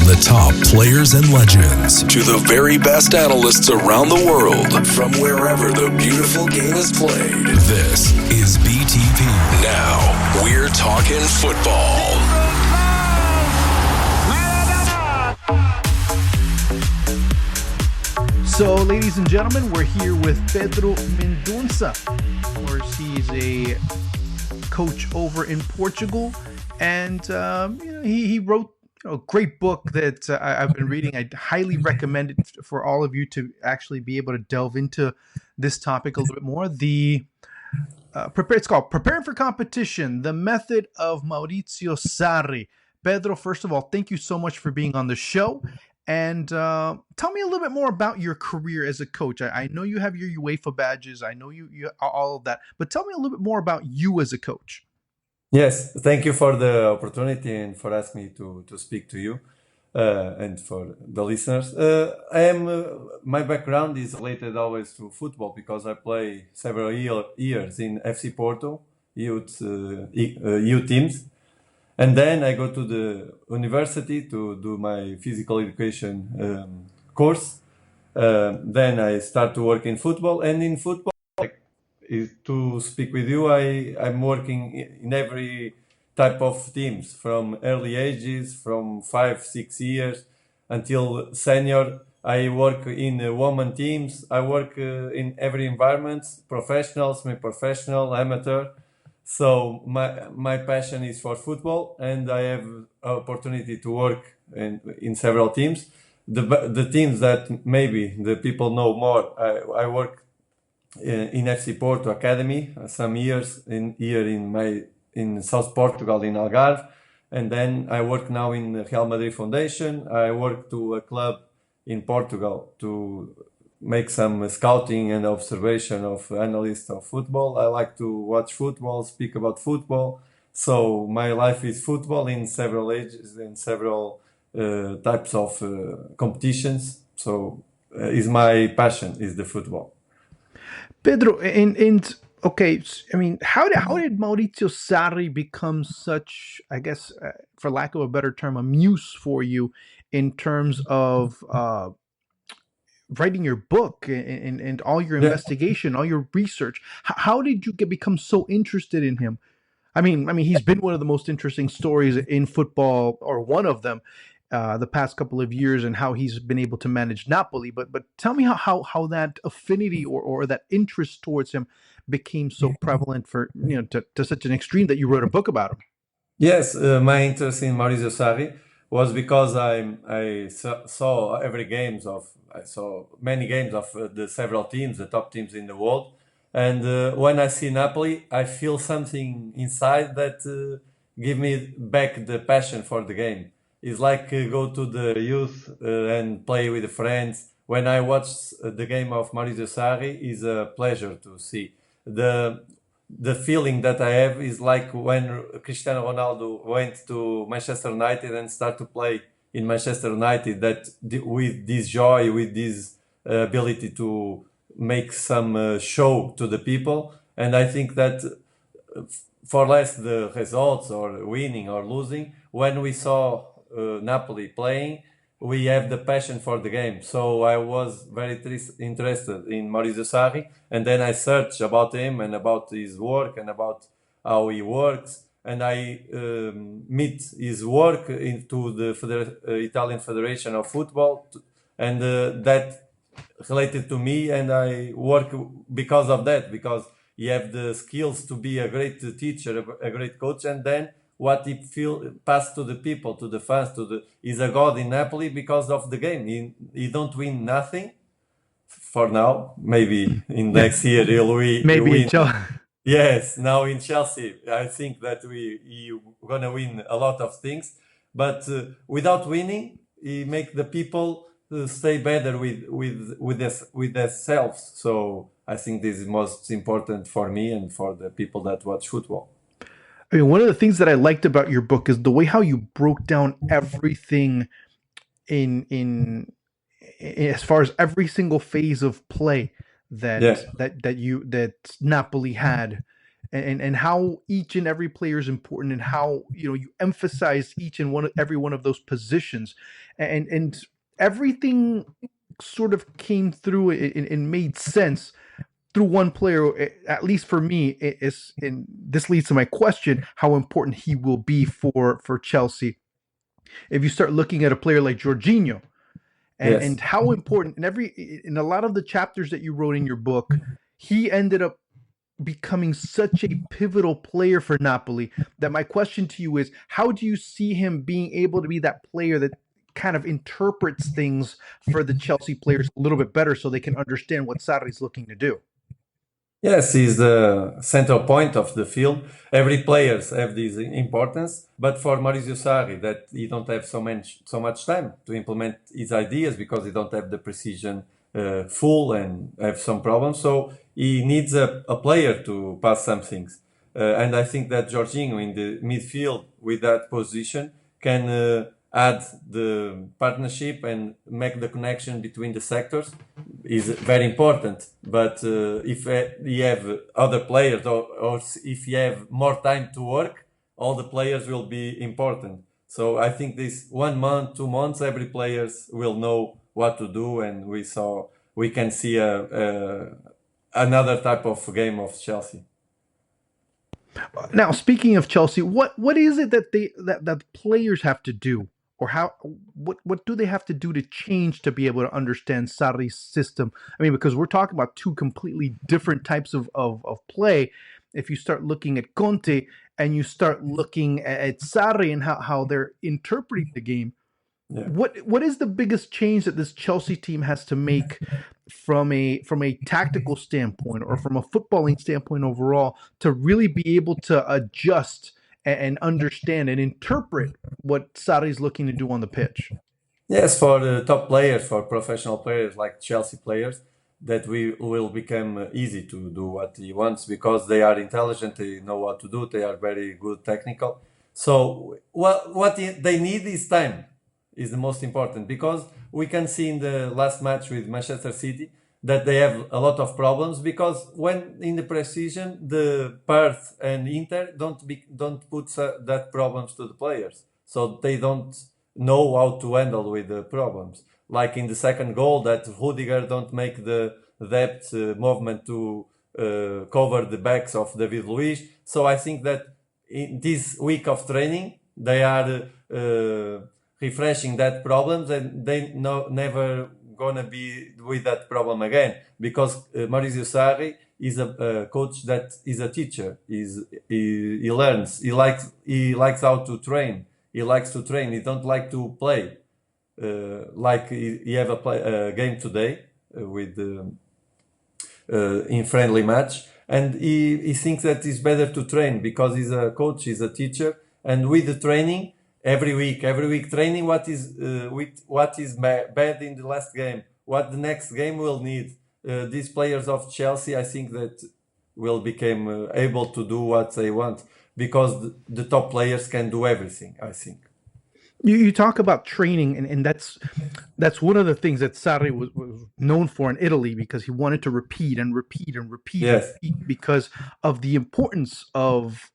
the top players and legends to the very best analysts around the world from wherever the beautiful game is played. This is BTP. Now, we're talking football. So, ladies and gentlemen, we're here with Pedro Mendonça. Of course, he's a coach over in Portugal, and he wrote a great book that I've been reading. I highly recommend it for all of you to actually be able to delve into this topic a little bit more. It's called Preparing for Competition, The Method of Maurizio Sarri. Pedro, first of all, thank you so much for being on the show. And tell me a little bit more about your career as a coach. I know you have your UEFA badges. I know you all of that. But tell me a little bit more about you as a coach. Yes, thank you for the opportunity and for asking me to speak to you and for the listeners. My background is related always to football because I play several years in FC Porto youth teams. And then I go to the university to do my physical education course. Then I start to work in football. And in football, to speak with you, I'm working in every type of teams, from early ages, from 5-6 years until senior. I work in women teams. I work in every environment, professional, semi-professional, amateur. So my passion is for football, and I have opportunity to work in several teams. The teams that maybe the people know more, I work in FC Porto Academy some years in South Portugal in Algarve, and then I work now in the Real Madrid Foundation. I work to a club in Portugal to make some scouting and observation of analysts of football. I like to watch football, speak about football. So my life is football in several ages and several types of competitions. So is my passion is the football. Pedro, and okay, I mean, how did Maurizio Sarri become such, I guess, for lack of a better term, a muse for you in terms of writing your book and all your investigation, all your research? How did you become so interested in him? I mean, he's been one of the most interesting stories in football, or one of them, the past couple of years, and how he's been able to manage Napoli. But tell me how that affinity or that interest towards him became so prevalent for to such an extreme that you wrote a book about him. Yes, my interest in Maurizio Sarri was because I saw I saw many games of the several teams, the top teams in the world. And when I see Napoli, I feel something inside that give me back the passion for the game. It's like go to the youth and play with the friends. When I watch the game of Maurizio Sarri, is a pleasure to see. The feeling that I have is like when Cristiano Ronaldo went to Manchester United and started to play in Manchester United, that with this joy, with this ability to make some show to the people. And I think that for less the results or winning or losing, when we saw Napoli playing, we have the passion for the game. So I was very interested in Maurizio Sarri, and then I searched about him and about his work and about how he works, and I meet his work into the Italian Federation of Football, and that related to me, and I work because of that, because he have the skills to be a great teacher, a great coach, and then what he passed to the people, to the fans, is a god in Napoli because of the game. He don't win nothing for now. Maybe in next year he'll win. Yes, now in Chelsea, I think that he gonna win a lot of things. But without winning, he make the people stay better with themselves. So I think this is most important for me and for the people that watch football. I mean, one of the things that I liked about your book is the way how you broke down everything in as far as every single phase of play that Napoli had, and how each and every player is important, and how you emphasize each and every one of those positions, and everything sort of came through and made sense through one player, at least for me. And this leads to my question: how important he will be for Chelsea. If you start looking at a player like Jorginho, and Yes. how important in a lot of the chapters that you wrote in your book, he ended up becoming such a pivotal player for Napoli, that my question to you is, how do you see him being able to be that player that kind of interprets things for the Chelsea players a little bit better, so they can understand what Sarri's looking to do? Yes, he's the central point of the field. Every players have this importance, but for Maurizio Sarri, that he don't have so much time to implement his ideas, because he don't have the precision full, and have some problems. So he needs a player to pass some things. And I think that Jorginho in the midfield with that position can add the partnership and make the connection between the sectors, is very important. But if you have other players, or if you have more time to work, all the players will be important. So I think this 1 month, 2 months, every players will know what to do, and we can see another type of game of Chelsea. Now, speaking of Chelsea, what is it that the players have to do, or what do they have to do to change to be able to understand Sarri's system? I mean, because we're talking about two completely different types of play. If you start looking at Conte and you start looking at Sarri and how they're interpreting the game, Yeah. what is the biggest change that this Chelsea team has to make from a tactical standpoint, or from a footballing standpoint overall, to really be able to adjust and understand and interpret what Sarri's looking to do on the pitch? Yes, for the top players, for professional players like Chelsea players, that we will become easy to do what he wants, because they are intelligent, they know what to do, they are very good technical. So what they need is time, is the most important, because we can see in the last match with Manchester City that they have a lot of problems, because when in the precision, the Perth and Inter don't put that problems to the players, so they don't know how to handle with the problems. Like in the second goal, that Rudiger don't make the depth movement to cover the backs of David Luiz. So I think that in this week of training, they are refreshing that problems, and they never gonna be with that problem again, because Maurizio Sarri is a coach that is a teacher. He learns. He likes how to train. He likes to train. He don't like to play. Like he have a game today with in friendly match, and he thinks that it's better to train, because he's a coach, he's a teacher, and with the training every week training what is bad in the last game, what the next game will need. These players of Chelsea, I think that will become able to do what they want, because the top players can do everything, I think. You talk about training, and that's one of the things that Sarri was known for in Italy, because he wanted to repeat and repeat and repeat, Yes. because of the importance of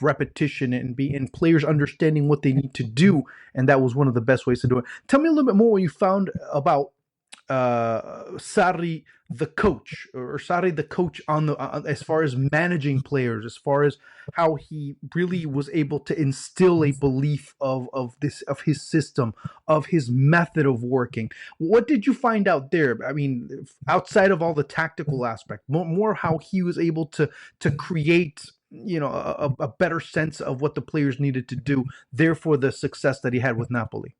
repetition, and players understanding what they need to do, and that was one of the best ways to do it. Tell me a little bit more what you found about Sarri the coach, or Sarri the coach on the as far as managing players, as far as how he really was able to instill a belief of his system, of his method of working. What did you find out there? I mean, outside of all the tactical aspect, more how he was able to create a better sense of what the players needed to do, therefore the success that he had with Napoli.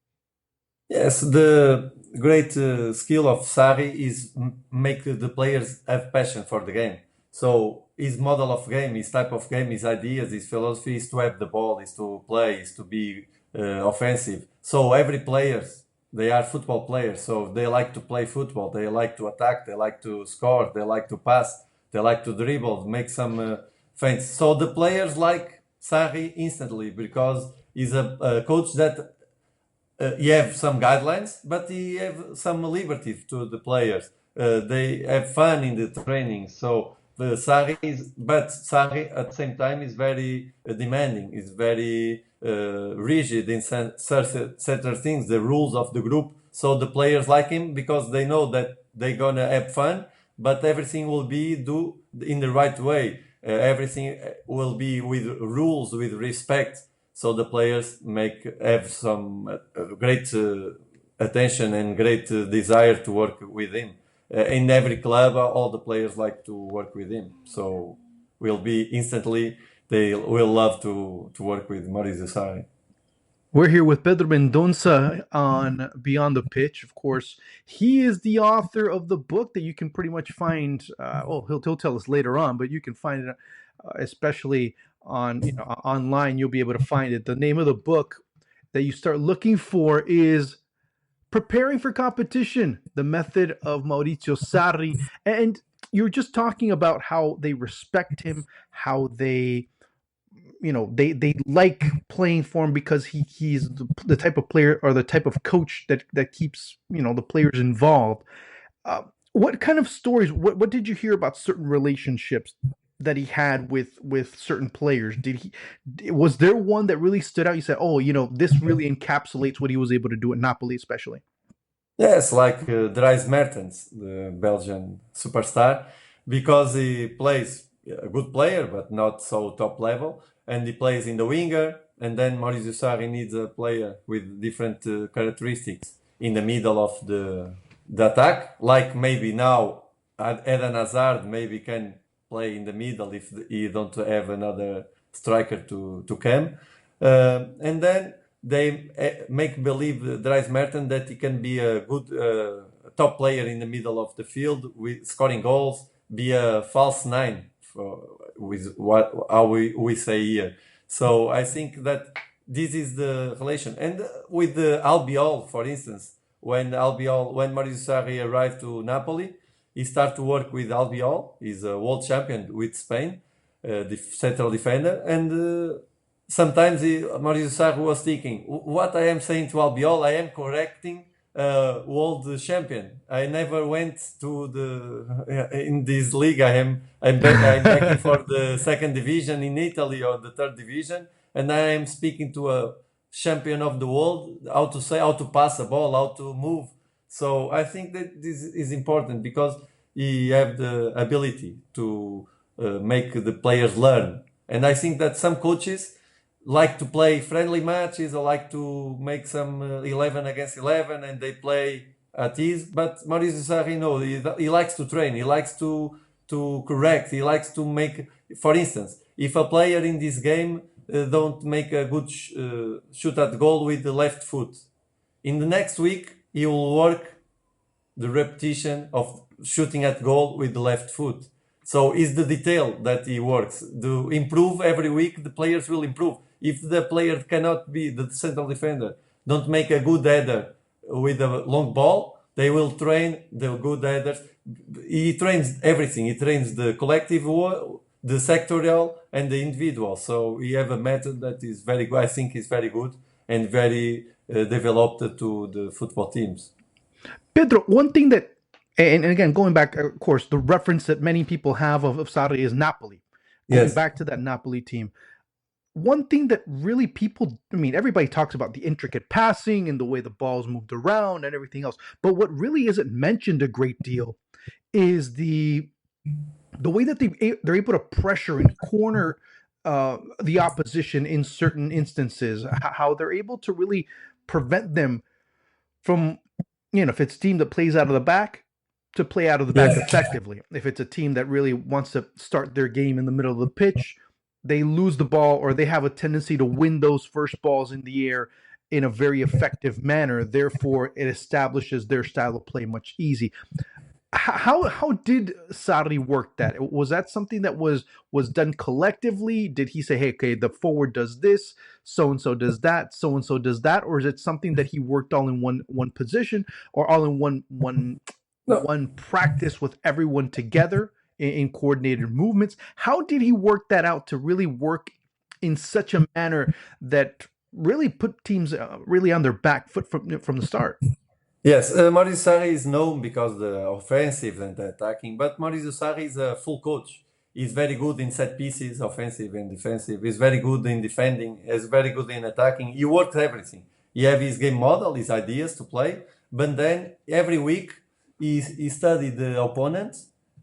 Yes, the great skill of Sarri is make the players have passion for the game. So his model of game, his type of game, his ideas, his philosophy is to have the ball, is to play, is to be offensive. So every players, they are football players, so they like to play football, they like to attack, they like to score, they like to pass, they like to dribble, make some feints. So the players like Sarri instantly, because he's a coach that he have some guidelines, but he have some liberty to the players. They have fun in the training, so Sarri at the same time is very demanding. Is very rigid in certain things, the rules of the group. So the players like him because they know that they're gonna have fun, but everything will be do in the right way. Everything will be with rules, with respect. So the players have some great attention and great desire to work with him. In every club, all the players like to work with him. So they will love to work with Maurizio Sarri. We're here with Pedro Mendonça on Beyond the Pitch. Of course, he is the author of the book that you can pretty much find. He'll tell us later on, but you can find it, especially on online. You'll be able to find it. The name of the book that you start looking for is Preparing for Competition: The Method of Maurizio Sarri. And you're just talking about how they respect him, how they like playing for him because he's the type of player or the type of coach that keeps the players involved. What kind of stories? What did you hear about certain relationships that he had with certain players? Was there one that really stood out? You said, oh, this really encapsulates what he was able to do at Napoli, especially. Yes, like Dries Mertens, the Belgian superstar, because he plays a good player, but not so top level, and he plays in the winger. And then Maurizio Sarri needs a player with different characteristics in the middle of the attack, like maybe now Eden Hazard maybe can play in the middle if he don't have another striker to come, and then they make believe Dries Mertens that he can be a good top player in the middle of the field with scoring goals, be a false nine, with how we say here. So I think that this is the relation. And with the Albiol, for instance, when Maurizio Sarri arrived to Napoli, he started to work with Albiol. He's a world champion with Spain, the central defender, and sometimes Maurizio Sarri was thinking, what I am saying to Albiol, I am correcting world champion. I never went to in this league. I'm backing for the second division in Italy or the third division, and I am speaking to a champion of the world how to pass a ball, how to move. So I think that this is important because he have the ability to make the players learn, and I think that some coaches like to play friendly matches or like to make some 11 against 11 and they play at ease. But Maurizio Sarri, no, he likes to train. He likes to correct. He likes to make, for instance, if a player in this game don't make a good shoot at goal with the left foot, in the next week he will work the repetition of shooting at goal with the left foot. So it's the detail that he works. To improve every week, the players will improve. If the player cannot be the central defender, don't make a good header with a long ball, they will train the good headers. He trains everything. He trains the collective, the sectorial, and the individual. So he have a method that is very good. I think is very good and very developed to the football teams. Pedro, one thing that, and again, going back, of course, the reference that many people have of Sarri is Napoli. Going back to that Napoli team. One thing that really everybody talks about the intricate passing and the way the balls moved around and everything else. But what really isn't mentioned a great deal is the way that they're able to pressure and corner the opposition in certain instances. How they're able to really prevent them from, if it's a team that plays out of the back, to play out of the back effectively. If it's a team that really wants to start their game in the middle of the pitch, they lose the ball or they have a tendency to win those first balls in the air in a very effective manner. Therefore, it establishes their style of play much easy. How did Sarri work that? Was that something that was done collectively? Did he say, hey, okay, the forward does this, so-and-so does that, so-and-so does that? Or is it something that he worked all in one position or all in one practice with everyone together in coordinated movements? How did he work that out to really work in such a manner that really put teams really on their back foot from the start? Yes, Maurizio Sarri is known because the offensive and the attacking, but Maurizio Sarri is a full coach. He's very good in set pieces, offensive and defensive. He's very good in defending. He's very good in attacking. He works everything. He have his game model, his ideas to play, but then every week he studied the opponent,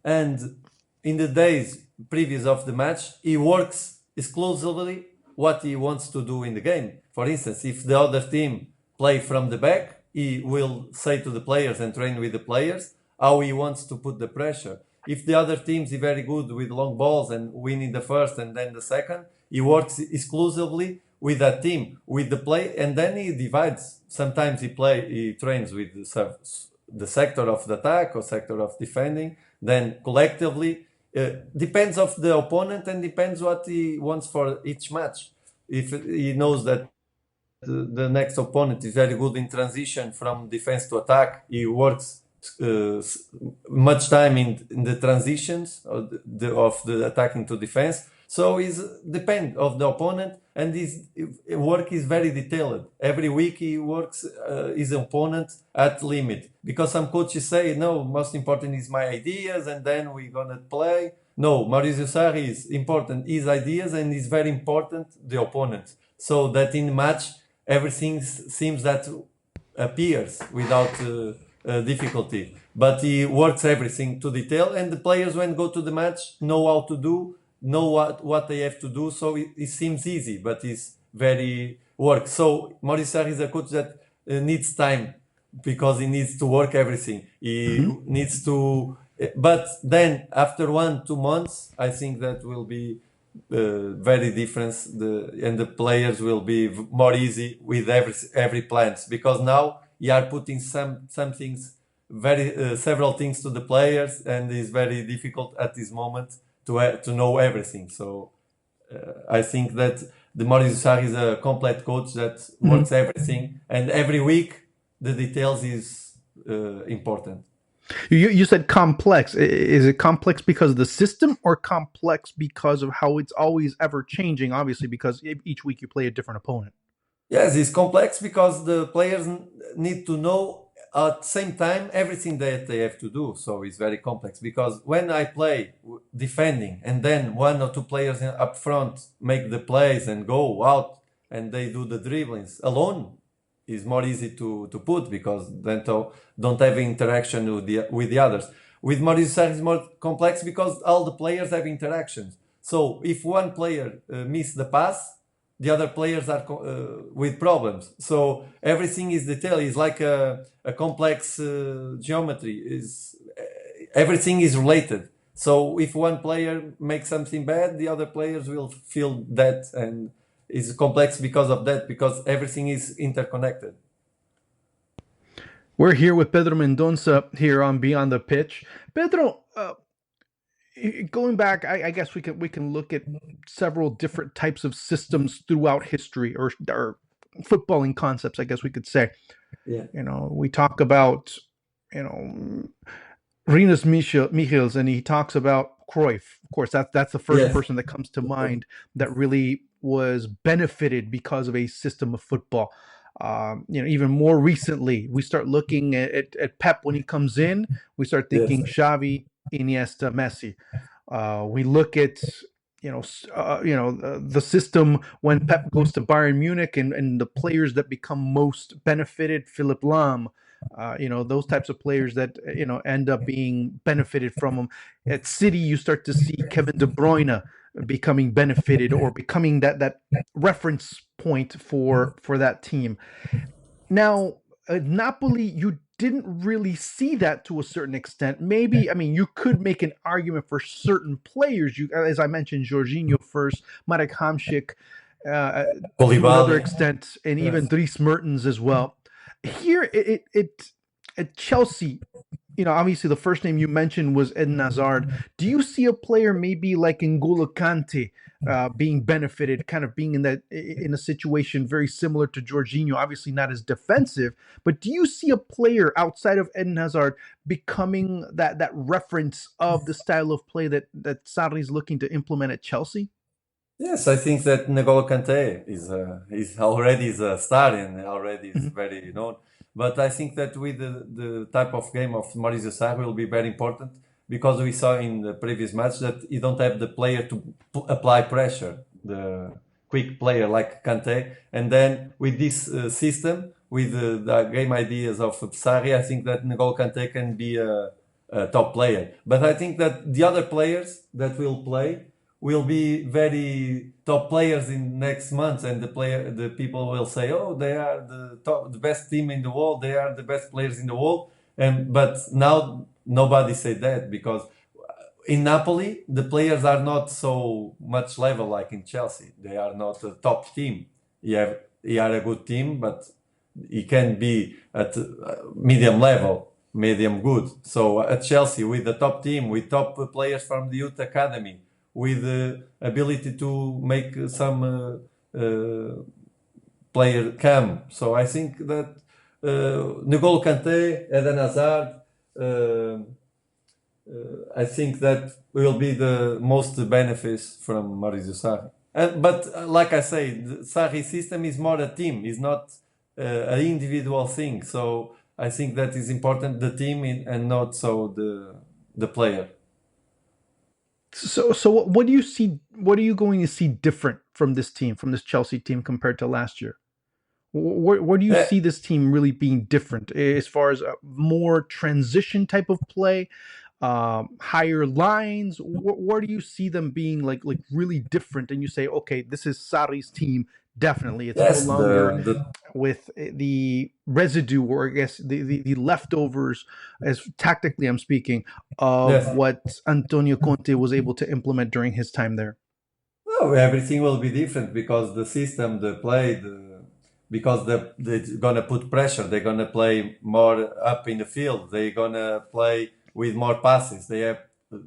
and in the days previous of the match, he works exclusively what he wants to do in the game. For instance, if the other team play from the back, he will say to the players and train with the players how he wants to put the pressure. If the other teams are very good with long balls and winning the first and then the second, he works exclusively with that team, with the play, and then he divides. Sometimes he trains with the sector of the attack or sector of defending. Then collectively, depends of the opponent and depends what he wants for each match. If he knows that the next opponent is very good in transition from defense to attack, he works much time in the transitions of the attacking to defense. So it depends of the opponent, and his work is very detailed. Every week he works his opponent at limit, because some coaches say, no, most important is my ideas and then we're gonna play. No, Maurizio Sarri is important his ideas, and is very important the opponent, so that in the match everything seems that appears without difficulty. But he works everything to detail, and the players, when go to the match, know how to do, know what they have to do. So it seems easy, but it's very work. So Maurizio Sarri is a coach that needs time, because he needs to work everything. He needs to, but then after 1-2 months, I think that will be very different. And the players will be more easy with every plans, because now you are putting some things, very several things to the players, and it's very difficult at this moment to know everything. So I think that the Maurizio Sarri is a complete coach that works everything, and every week the details is important. You said complex. Is it complex because of the system, or complex because of how it's always ever changing? Obviously, because each week you play a different opponent. Yes, it's complex because the players need to know at the same time everything that they have to do. So it's very complex, because when I play defending and then 1 or 2 players up front make the plays and go out and they do the dribblings alone, is more easy to put, because then don't have interaction with the others. With Maurizio Sarri is more complex because all the players have interactions. So if one player miss the pass, the other players are with problems. So everything is detailed. It's like a complex geometry. Everything is related. So if one player makes something bad, the other players will feel that, and it's complex because of that, because everything is interconnected. We're here with Pedro Mendonça here on Beyond the Pitch. Pedro, going back, I guess we can look at several different types of systems throughout history, or footballing concepts, I guess we could say. Yeah. We talk about, Rinus Michels, and he talks about Cruyff. Of course, that's the first person that comes to mind that really was benefited because of a system of football. Even more recently, we start looking at Pep when he comes in. We start thinking Xavi, Iniesta, Messi. We look at the system when Pep goes to Bayern Munich, and the players that become most benefited, Philipp Lahm, those types of players that end up being benefited from him. At City, you start to see Kevin De Bruyne becoming benefited, or becoming that reference point for that team. Now, at Napoli, you didn't really see that to a certain extent. Maybe, you could make an argument for certain players. As I mentioned, Jorginho first, Marek Hamšík, to another extent, and even Dries Mertens as well. Here, at Chelsea, obviously the first name you mentioned was Eden Hazard. Do you see a player maybe like N'Golo Kante being benefited, kind of being in a situation very similar to Jorginho, obviously not as defensive, but do you see a player outside of Eden Hazard becoming that reference of the style of play that Sarri is looking to implement at Chelsea? Yes, I think that N'Golo Kante is already a star, and already is very known. But I think that with the type of game of Maurizio Sarri will be very important because we saw in the previous match that you don't have the player to apply pressure, the quick player like Kante. And then with this system, with the game ideas of Sarri, I think that N'Golo Kante can be a top player. But I think that the other players that will play will be very top players in next months, and the people will say, "Oh, they are the best team in the world. They are the best players in the world." And but now nobody said that, because in Napoli the players are not so much level like in Chelsea. They are not a top team. You are a good team, but he can be at medium level, medium good. So at Chelsea, with the top team, with top players from the youth academy, with the ability to make some player come. So I think that N'Golo Kante, Eden Hazard, I think that will be the most benefits from Maurizio Sarri. But like I say, the Sarri system is more a team, is not an individual thing. So I think that is important, the team and not so the player. So what do you see? What are you going to see different from this team, from this Chelsea team, compared to last year? Where do you see this team really being different as far as a more transition type of play, higher lines? Where do you see them being like really different? And you say, okay, this is Sarri's team. Definitely, it's Yes, no longer with the residue, or I guess the leftovers, as tactically I'm speaking, of yes. what Antonio Conte was able to implement during his time there. No, everything will be different because the system, the play, because they're gonna put pressure. They're gonna play more up in the field. They're gonna play with more passes. They have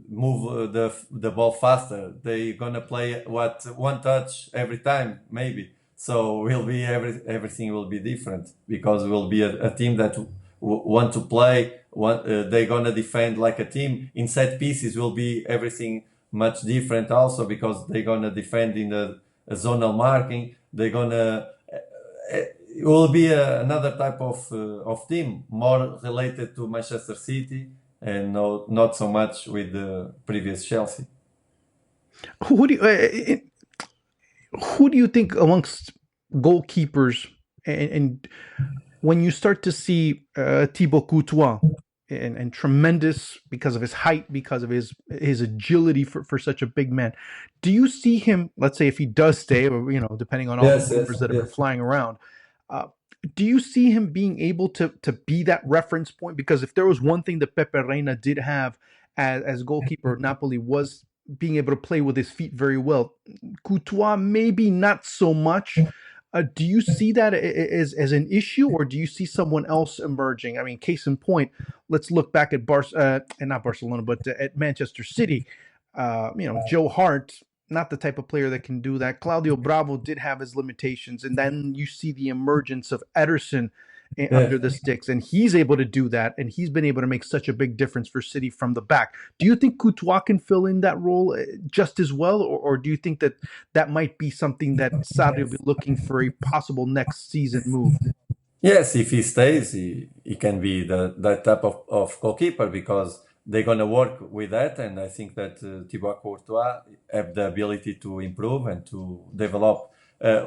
move the ball faster. They're gonna play one touch every time, maybe. So will be everything will be different, because will be a team that want to play. They're gonna defend like a team. In set pieces will be everything much different also, because they're gonna defend in the zonal marking. They're gonna it will be another type of team, more related to Manchester City, and not so much with the previous Chelsea. Who do you think amongst goalkeepers, and when you start to see Thibaut Courtois, and tremendous because of his height, because of his agility for such a big man, do you see him, let's say if he does stay, or depending on all the rumors that have been flying around, do you see him being able to be that reference point? Because if there was one thing that Pepe Reina did have as goalkeeper of Napoli, was being able to play with his feet very well. Courtois, maybe not so much. Do you see that as an issue, or do you see someone else emerging? I mean, case in point, let's look back at not Barcelona, but at Manchester City. Joe Hart, not the type of player that can do that. Claudio Bravo did have his limitations, and then you see the emergence of Ederson under the sticks, and he's able to do that, and he's been able to make such a big difference for City from the back. Do you think Courtois can fill in that role just as well, or do you think that might be something that Sarri will be looking for a possible next season move? Yes, if he stays, he can be that type of goalkeeper, because they're going to work with that, and I think that Thibaut Courtois have the ability to improve and to develop.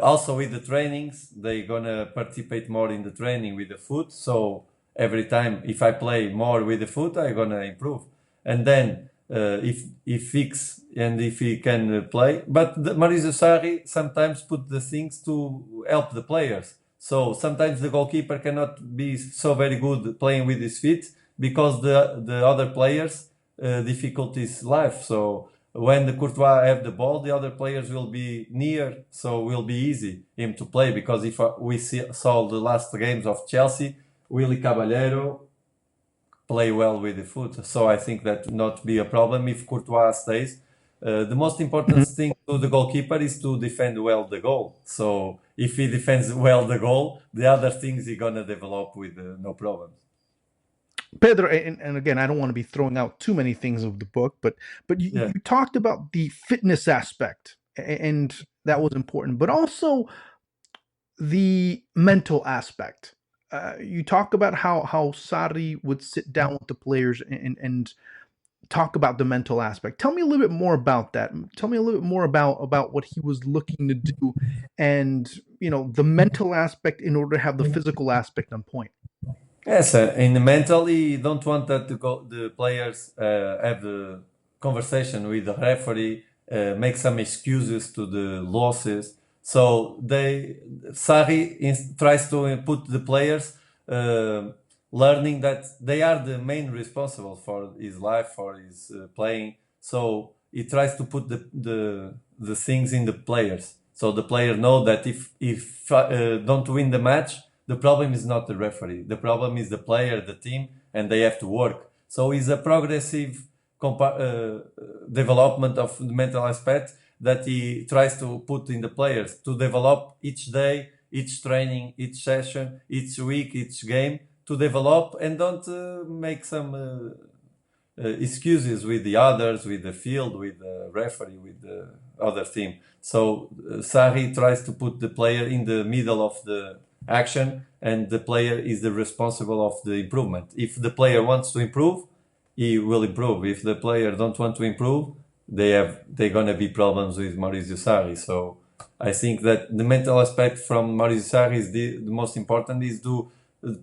Also with the trainings, they're going to participate more in the training with the foot. So every time, if I play more with the foot, I'm going to improve. And then if he fix and if he can play. But Maurizio Sarri sometimes put the things to help the players. So sometimes the goalkeeper cannot be so very good playing with his feet, because the other players difficulties life. So when the Courtois have the ball, the other players will be near, so will be easy him to play. Because if we saw the last games of Chelsea, Willy Caballero play well with the foot. So I think that not be a problem if Courtois stays. The most important thing to the goalkeeper is to defend well the goal. So if he defends well the goal, the other things he's gonna develop with no problems. Pedro, and again, I don't want to be throwing out too many things of the book, but you talked about the fitness aspect, and that was important, but also the mental aspect. You talk about how Sarri would sit down with the players and talk about the mental aspect. Tell me a little bit more about that. Tell me a little bit more about what he was looking to do, and the mental aspect in order to have the physical aspect on point. Yes, in the mentally, you don't want that the players have the conversation with the referee, make some excuses to the losses. So Sarri tries to put the players learning that they are the main responsible for his life, for his playing. So he tries to put the things in the players. So the player know that if don't win the match, the problem is not the referee. The problem is the player, the team, and they have to work. So it's a progressive development of the mental aspect that he tries to put in the players to develop each day, each training, each session, each week, each game, to develop and don't make some excuses with the others, with the field, with the referee, with the other team. So Sarri tries to put the player in the middle of the action, and the player is the responsible of the improvement. If the player wants to improve, he will improve. If the player don't want to improve, they're gonna be problems with Maurizio Sarri. So I think that the mental aspect from Maurizio Sarri is the most important, is to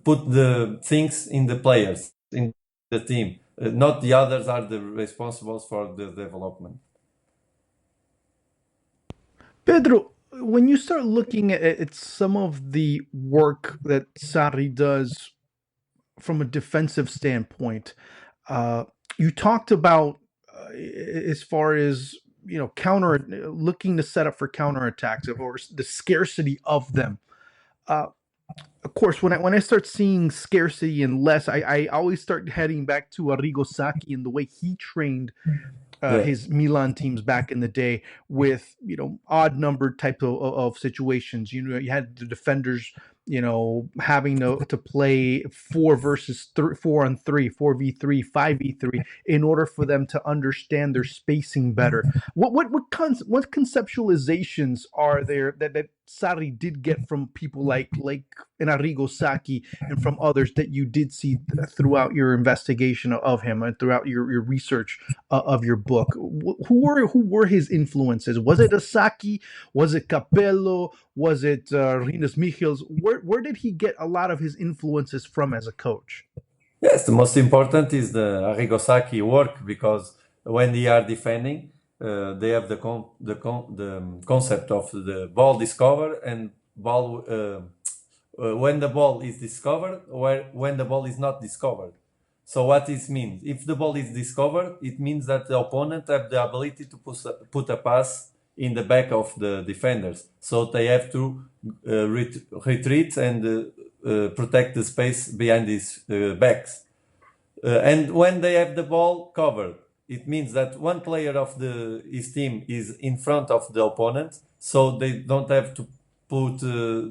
put the things in the players, in the team. Not the others are the responsibles for the development. Pedro, when you start looking at some of the work that Sarri does from a defensive standpoint, you talked about as far as counter looking to set up for counterattacks or the scarcity of them. Of course, when I start seeing scarcity and less, I always start heading back to Arrigo Sacchi and the way he trained his Milan teams back in the day with odd numbered type of situations. You had the defenders having to play 4v3, 4v3, 5v3 in order for them to understand their spacing better. What conceptualizations are there that Sarri did get from people like Arrigo Sacchi and from others that you did see throughout your investigation of him and throughout your research of your book? Who were his influences? Was it Sacchi? Was it Capello? Was it Rinus Michels? Where did he get a lot of his influences from as a coach? Yes, the most important is the Arrigo Sacchi work, because when they are defending, they have the concept of the ball discovered and ball when the ball is discovered or when the ball is not discovered. So what this means? If the ball is discovered, it means that the opponent have the ability to put a pass in the back of the defenders. So they have to retreat and protect the space behind these backs. And when they have the ball covered, it means that one player of his team is in front of the opponent, so they don't have to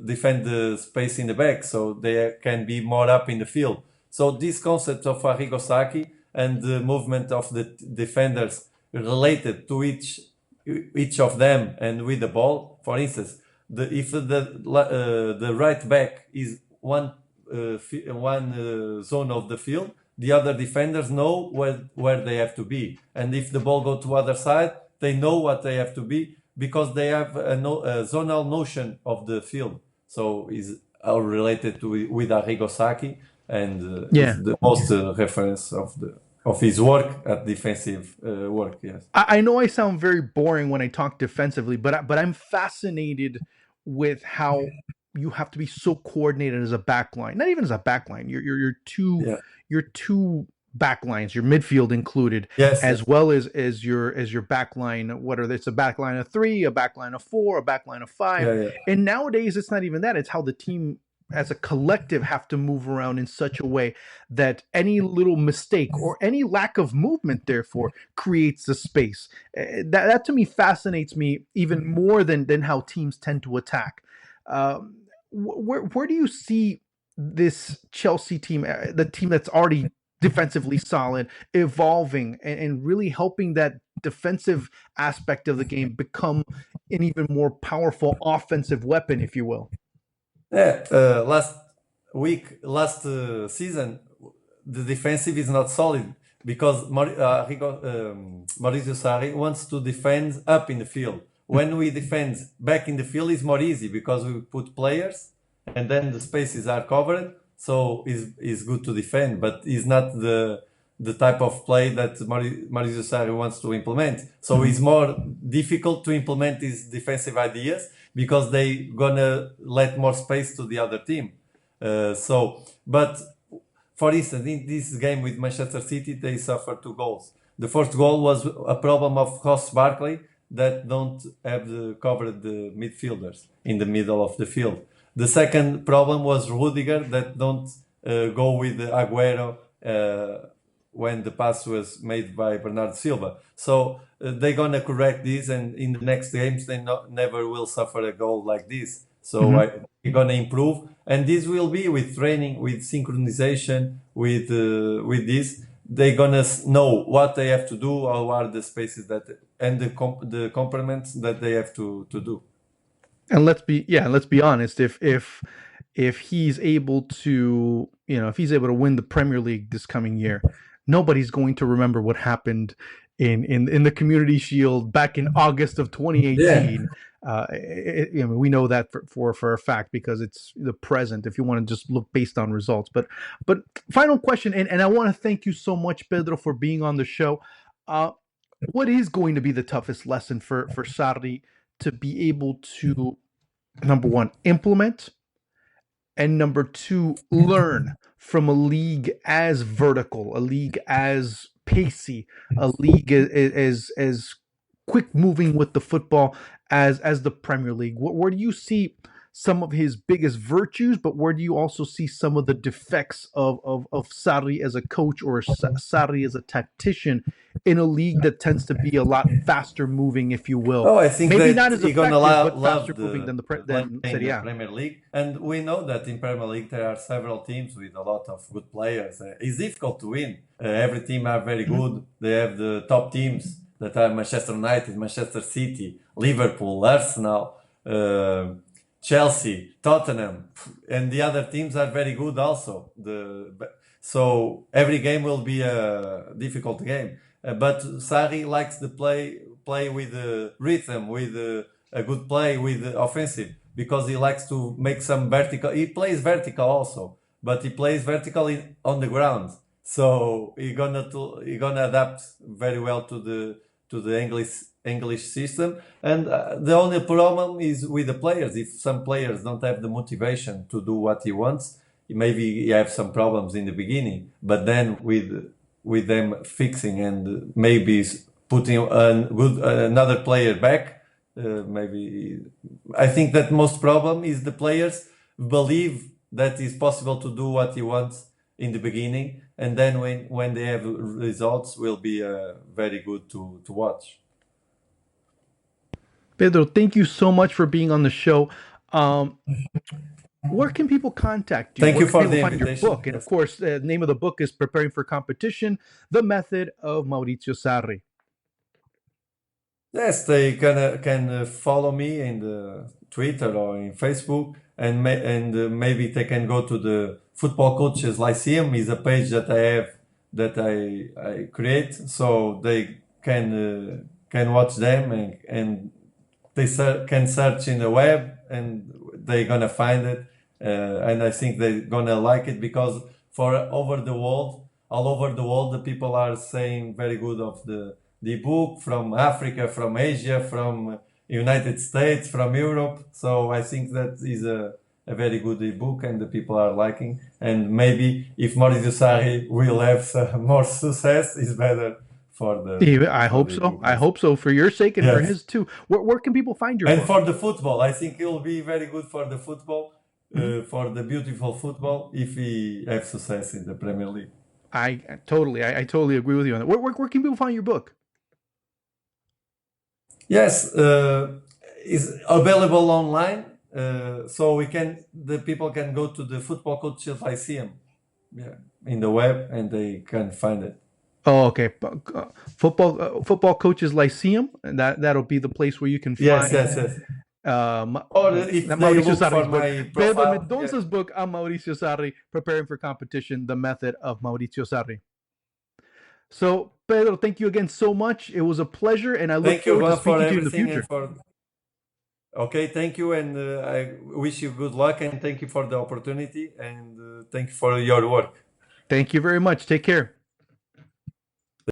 defend the space in the back, so they can be more up in the field. So this concept of Arrigo Sacchi and the movement of the defenders related to each of them and with the ball. For instance, if the right back is one zone of the field, the other defenders know where they have to be, and if the ball go to other side, they know what they have to be because they have a zonal notion of the field. So is all related with Arrigo Sacchi, and is the most reference of his work at defensive work. Yes, I know I sound very boring when I talk defensively, but I'm fascinated with how you have to be so coordinated as a backline. Not even as a backline. You're two backlines, your midfield included, as well as your backline. Whether it's a backline of 3, a backline of 4, a backline of 5, and nowadays it's not even that. It's how the team as a collective have to move around in such a way that any little mistake or any lack of movement therefore creates the space. That to me fascinates me even more than how teams tend to attack. Where do you see this Chelsea team, the team that's already defensively solid, evolving and really helping that defensive aspect of the game become an even more powerful offensive weapon, if you will? Last season, the defensive is not solid. because Maurizio Sarri wants to defend up in the field. When we defend back in the field, it's more easy because we put players and then the spaces are covered, so it's good to defend, but it's not the type of play that Maurizio Sarri wants to implement. So it's more difficult to implement these defensive ideas because they gonna let more space to the other team. But for instance, in this game with Manchester City, they suffered 2 goals. The first goal was a problem of Ross Barkley that don't have covered the midfielders in the middle of the field. The second problem was Rudiger that don't go with Aguero when the pass was made by Bernardo Silva. So they're gonna correct this, and in the next games they never will suffer a goal like this. So we're gonna improve, and this will be with training, with synchronization, with this. They're gonna know what they have to do, how are the spaces that, and the complements that they have to do. And let's be honest. If he's able to, if he's able to win the Premier League this coming year, nobody's going to remember what happened in the Community Shield back in August of 2018. We know that for a fact because it's the present. If you want to just look based on results, but final question, and I want to thank you so much, Pedro, for being on the show. What is going to be the toughest lesson for Sarri to be able to, number one, implement, and number two, learn from a league as vertical, a league as pacey, a league as quick moving with the football as the Premier League? Where do you see some of his biggest virtues, but where do you also see some of the defects of Sarri as a coach or Sarri as a tactician in a league that tends to be a lot faster moving, if you will? Oh, I think maybe that not as you're gonna effective, but love faster moving than Serie A. Premier League, and we know that in Premier League there are several teams with a lot of good players. It's difficult to win. Every team are very good. They have the top teams that are Manchester United, Manchester City, Liverpool, Arsenal, Chelsea, Tottenham, and the other teams are very good also. So every game will be a difficult game. But Sarri likes to play with the rhythm, with a good play, with the offensive, because he likes to make some vertical. He plays vertical also, but he plays vertical on the ground. So he's gonna adapt very well to the English system. And the only problem is with the players. If some players don't have the motivation to do what he wants, maybe he have some problems in the beginning. But then with them fixing and maybe putting another player back, maybe I think that most problem is the players believe that it's possible to do what he wants in the beginning, and then when they have results will be very good to watch. Pedro, thank you so much for being on the show. Where can people contact you? Thank you for the find invitation. your book? And of course, the name of the book is Preparing for Competition, The Method of Maurizio Sarri. Yes, they can follow me in the Twitter or in Facebook, and maybe they can go to the Football Coaches Lyceum. Is a page that I have that I create, so they can watch them and they can search in the web and they're gonna find it. And I think they're gonna like it because all over the world, the people are saying very good of the book, from Africa, from Asia, from United States, from Europe. So I think that is a very good book and the people are liking. And maybe if Maurizio Sarri will have some more success, it's better for the... I hope so. I hope so, for your sake and for his too. Where can people find your book? And for the football, I think it will be very good for the football. For the beautiful football, if he have success in the Premier League. I totally agree with you on that. Where can people find your book? Yes, it's available online, so the people can go to the Football Coaches Lyceum, in the web, and they can find it. Oh, okay. Football Coaches Lyceum, and that'll be the place where you can find. Yes. Or if they look for my Pedro profile, Mendonça's book on Maurizio Sarri, Preparing for Competition, The Method of Maurizio Sarri. So, Pedro, thank you again so much. It was a pleasure, and I look Thank you, forward to Juan, for speaking to you in the everything future. and for. Okay, thank you, and I wish you good luck, and thank you for the opportunity, and thank you for your work. Thank you very much. Take care.